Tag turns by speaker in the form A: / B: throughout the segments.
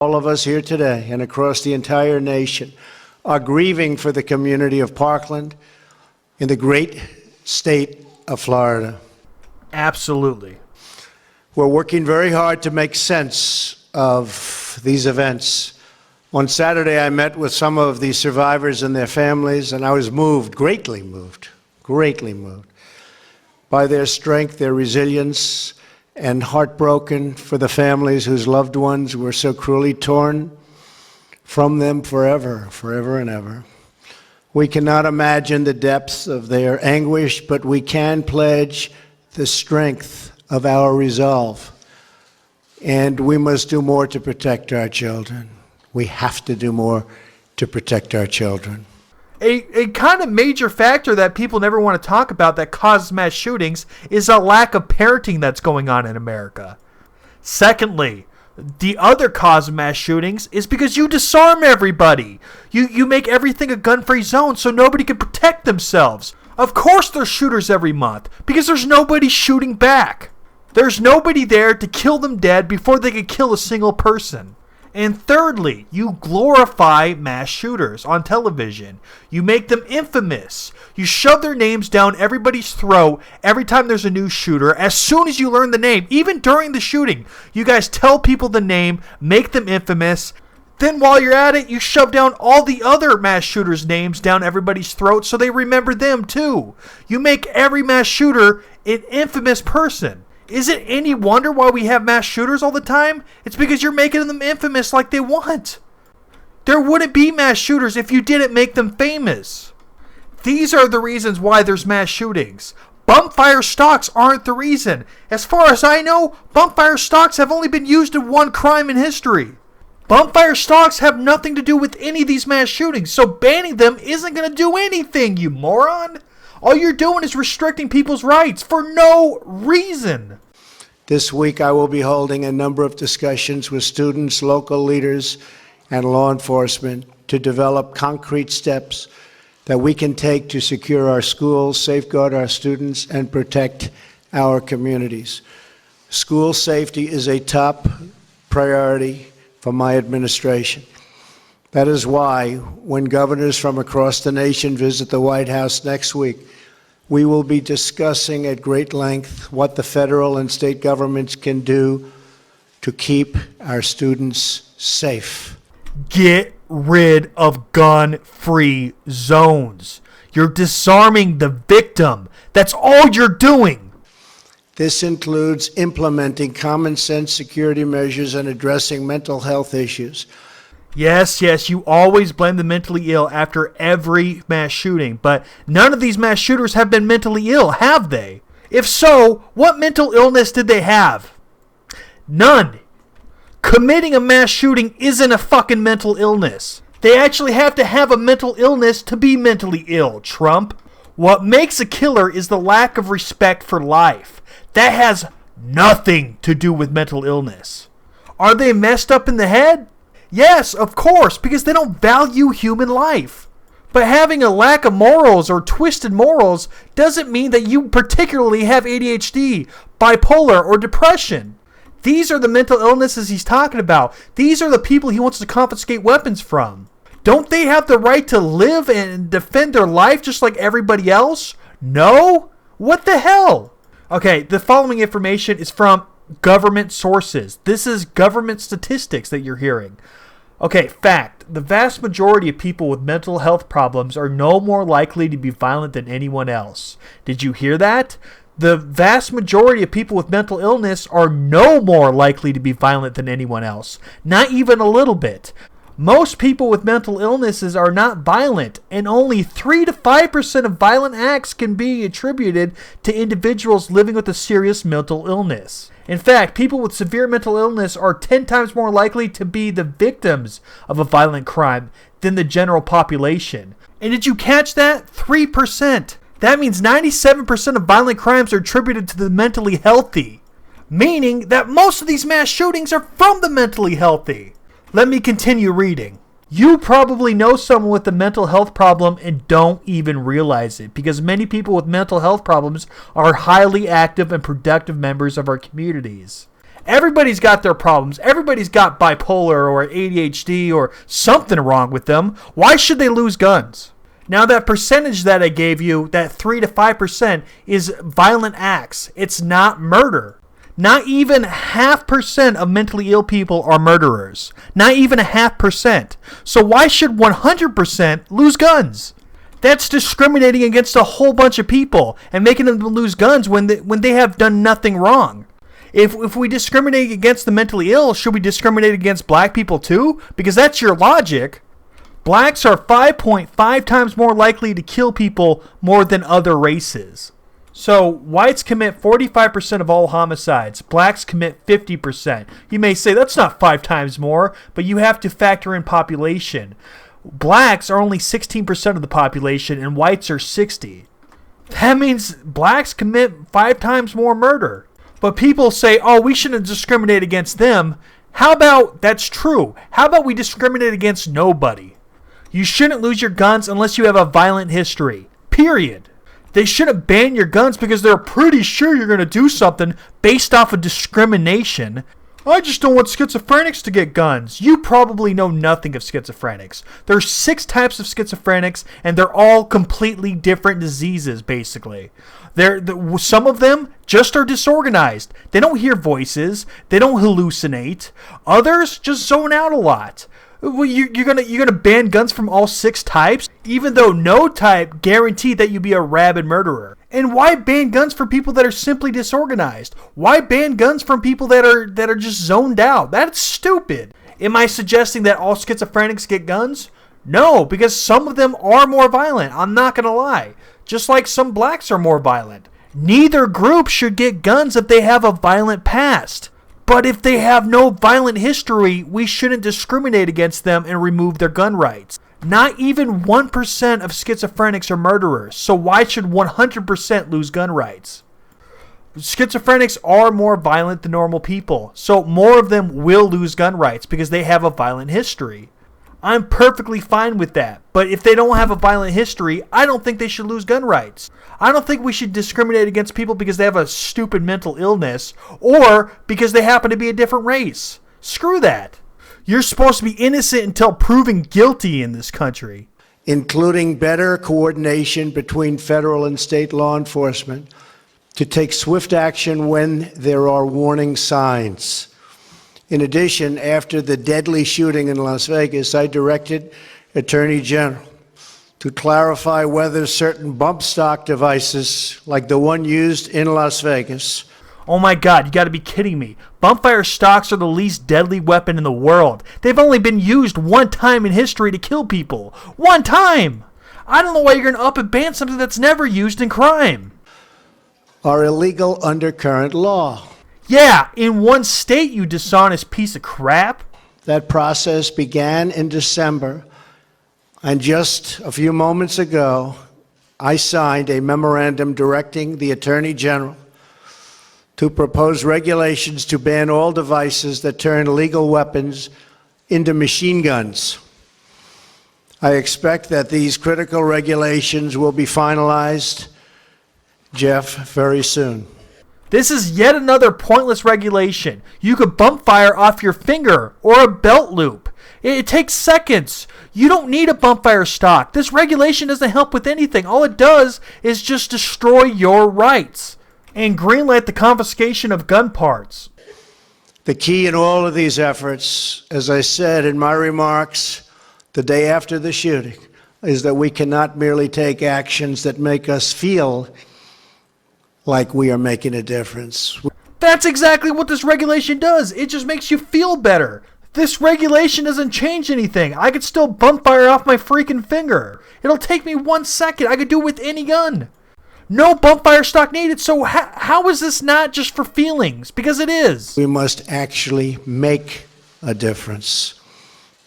A: All of us here today and across the entire nation are grieving for the community of Parkland in the great state of Florida.
B: Absolutely.
A: We're working very hard to make sense of these events. On Saturday, I met with some of the survivors and their families, and I was moved, greatly moved by their strength, their resilience, and heartbroken for the families whose loved ones were so cruelly torn from them forever and ever. We cannot imagine the depths of their anguish, but we can pledge the strength of our resolve. And we must do more to protect our children. We have to do more to protect our children.
B: A kind of major factor that people never want to talk about that causes mass shootings is a lack of parenting that's going on in America. Secondly, the other cause of mass shootings is because you disarm everybody. You make everything a gun-free zone so nobody can protect themselves. Of course there's shooters every month because there's nobody shooting back. There's nobody there to kill them dead before they could kill a single person. And thirdly, you glorify mass shooters on television. You make them infamous. You shove their names down everybody's throat every time there's a new shooter. As soon as you learn the name, even during the shooting, you guys tell people the name, make them infamous. Then while you're at it, you shove down all the other mass shooters' names down everybody's throat so they remember them too. You make every mass shooter an infamous person. Is it any wonder why we have mass shooters all the time? It's because you're making them infamous like they want. There wouldn't be mass shooters if you didn't make them famous. These are the reasons why there's mass shootings. Bumpfire stocks aren't the reason. As far as I know, bumpfire stocks have only been used in one crime in history. Bumpfire stocks have nothing to do with any of these mass shootings, so banning them isn't going to do anything, you moron. All you're doing is restricting people's rights for no reason.
A: This week, I will be holding a number of discussions with students, local leaders, and law enforcement to develop concrete steps that we can take to secure our schools, safeguard our students, and protect our communities. School safety is a top priority for my administration. That is why, when governors from across the nation visit the White House next week, we will be discussing at great length what the federal and state governments can do to keep our students safe.
B: Get rid of gun-free zones. You're disarming the victim. That's all you're doing.
A: This includes implementing common sense security measures and addressing mental health issues.
B: Yes, you always blame the mentally ill after every mass shooting, but none of these mass shooters have been mentally ill, have they? If so, what mental illness did they have? None. Committing a mass shooting isn't a fucking mental illness. They actually have to have a mental illness to be mentally ill, Trump. What makes a killer is the lack of respect for life. That has nothing to do with mental illness. Are they messed up in the head? Yes, of course, because they don't value human life. But having a lack of morals or twisted morals doesn't mean that you particularly have ADHD, bipolar, or depression. These are the mental illnesses he's talking about. These are the people he wants to confiscate weapons from. Don't they have the right to live and defend their life just like everybody else? No? What the hell? Okay, the following information is from government sources. This is government statistics that you're hearing. Okay, fact. The vast majority of people with mental health problems are no more likely to be violent than anyone else. Did you hear that? The vast majority of people with mental illness are no more likely to be violent than anyone else. Not even a little bit. Most people with mental illnesses are not violent, and only 3 to 5% of violent acts can be attributed to individuals living with a serious mental illness. In fact, people with severe mental illness are 10 times more likely to be the victims of a violent crime than the general population. And did you catch that? 3%. That means 97% of violent crimes are attributed to the mentally healthy, meaning that most of these mass shootings are from the mentally healthy. Let me continue reading. You probably know someone with a mental health problem and don't even realize it, because many people with mental health problems are highly active and productive members of our communities. Everybody's got their problems. Everybody's got bipolar or ADHD or something wrong with them. Why should they lose guns? Now, that percentage that I gave you, that 3 to 5%, is violent acts. It's not murder. Not even 0.5% of mentally ill people are murderers. Not even 0.5%. So why should 100% lose guns? That's discriminating against a whole bunch of people and making them lose guns when they have done nothing wrong. If we discriminate against the mentally ill, should we discriminate against black people too? Because that's your logic. Blacks are 5.5 times more likely to kill people more than other races. So whites commit 45% of all homicides. Blacks commit 50%. You may say that's not 5 times more, but you have to factor in population. Blacks are only 16% of the population and whites are 60%. That means blacks commit 5 times more murder. But people say, oh, we shouldn't discriminate against them. How about that's true? How about we discriminate against nobody? You shouldn't lose your guns unless you have a violent history. Period. They shouldn't ban your guns because they're pretty sure you're going to do something based off of discrimination. I just don't want schizophrenics to get guns. You probably know nothing of schizophrenics. There's 6 types of schizophrenics, and they're all completely different diseases, basically. Some of them just are disorganized. They don't hear voices. They don't hallucinate. Others just zone out a lot. Well, you're gonna ban guns from all 6 types, even though no type guaranteed that you'd be a rabid murderer. And why ban guns for people that are simply disorganized? Why ban guns from people that are just zoned out? That's stupid. Am I suggesting that all schizophrenics get guns? No, because some of them are more violent. I'm not gonna lie. Just like some blacks are more violent. Neither group should get guns if they have a violent past. But if they have no violent history, we shouldn't discriminate against them and remove their gun rights. Not even 1% of schizophrenics are murderers, so why should 100% lose gun rights? Schizophrenics are more violent than normal people, so more of them will lose gun rights because they have a violent history. I'm perfectly fine with that, but if they don't have a violent history, I don't think they should lose gun rights. I don't think we should discriminate against people because they have a stupid mental illness or because they happen to be a different race. Screw that. You're supposed to be innocent until proven guilty in this country.
A: Including better coordination between federal and state law enforcement to take swift action when there are warning signs. In addition, after the deadly shooting in Las Vegas, I directed Attorney General to clarify whether certain bump stock devices, like the one used in Las Vegas.
B: Oh my God, you gotta be kidding me. Bumpfire stocks are the least deadly weapon in the world. They've only been used one time in history to kill people. One time! I don't know why you're gonna up and ban something that's never used in crime.
A: Are illegal under current law.
B: Yeah, in one state, you dishonest piece of crap.
A: That process began in December, and just a few moments ago, I signed a memorandum directing the Attorney General to propose regulations to ban all devices that turn legal weapons into machine guns. I expect that these critical regulations will be finalized, Jeff, very soon.
B: This is yet another pointless regulation. You could bump fire off your finger or a belt loop. It takes seconds. You don't need a bump fire stock. This regulation doesn't help with anything. All it does is just destroy your rights and greenlight the confiscation of gun parts.
A: The key in all of these efforts, as I said in my remarks the day after the shooting, is that we cannot merely take actions that make us feel like we are making a difference.
B: That's exactly what this regulation does. It just makes you feel better. This regulation doesn't change anything. I could still bump fire off my freaking finger. It'll take me 1 second. I could do it with any gun. No bump fire stock needed. So how is this not just for feelings? Because it is.
A: We must actually make a difference.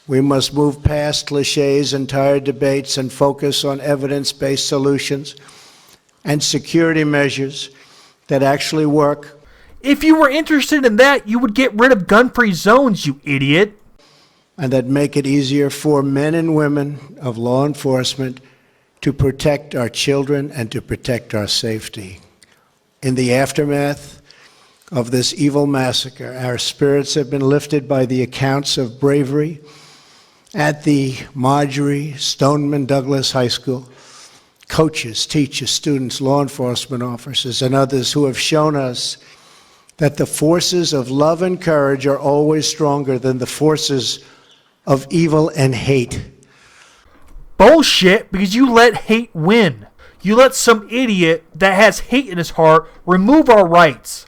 A: We must move past cliches and tired debates and focus on evidence-based solutions and security measures that actually work.
B: If you were interested in that, you would get rid of gun-free zones, you idiot.
A: And that make it easier for men and women of law enforcement to protect our children and to protect our safety. In the aftermath, of this evil massacre. Our spirits have been lifted by the accounts of bravery at the Marjorie Stoneman Douglas High School. Coaches, teachers, students, law enforcement officers, and others who have shown us that the forces of love and courage are always stronger than the forces of evil and hate.
B: Bullshit, because you let hate win. You let some idiot that has hate in his heart remove our rights.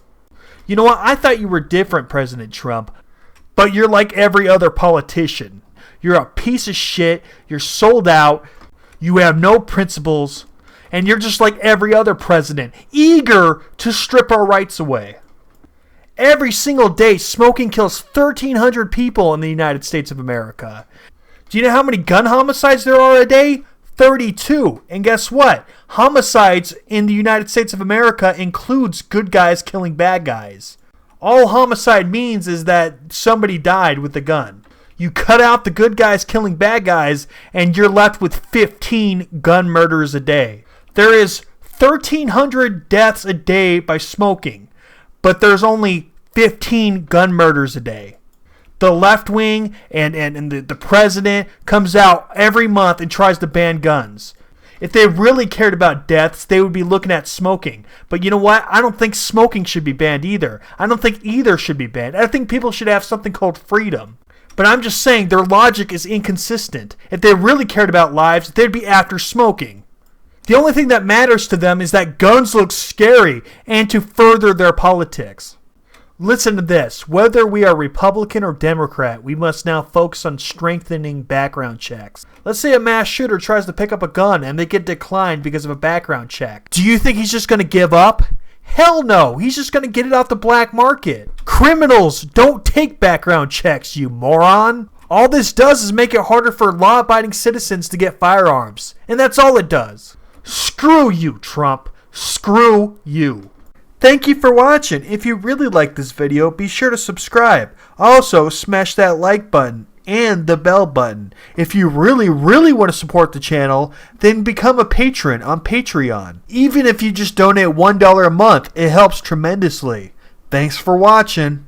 B: You know what? I thought you were different, President Trump. But you're like every other politician. You're a piece of shit. You're sold out. You have no principles. And you're just like every other president, eager to strip our rights away. Every single day, smoking kills 1,300 people in the United States of America. Do you know how many gun homicides there are a day? 32. And guess what? Homicides in the United States of America includes good guys killing bad guys. All homicide means is that somebody died with a gun. You cut out the good guys killing bad guys, and you're left with 15 gun murders a day. There is 1,300 deaths a day by smoking, but there's only 15 gun murders a day. The left wing and the president comes out every month and tries to ban guns. If they really cared about deaths, they would be looking at smoking. But you know what? I don't think smoking should be banned either. I don't think either should be banned. I think people should have something called freedom. But I'm just saying their logic is inconsistent. If they really cared about lives, they'd be after smoking. The only thing that matters to them is that guns look scary and to further their politics. Listen to this. Whether we are Republican or Democrat, we must now focus on strengthening background checks. Let's say a mass shooter tries to pick up a gun and they get declined because of a background check. Do you think he's just going to give up? Hell no. He's just going to get it off the black market. Criminals don't take background checks, you moron. All this does is make it harder for law-abiding citizens to get firearms. And that's all it does. Screw you, Trump. Screw you. Thank you for watching. If you really like this video, be sure to subscribe. Also, smash that like button and the bell button. If you really want to support the channel, then become a patron on Patreon. Even if you just donate $1 a month, it helps tremendously. Thanks for watching.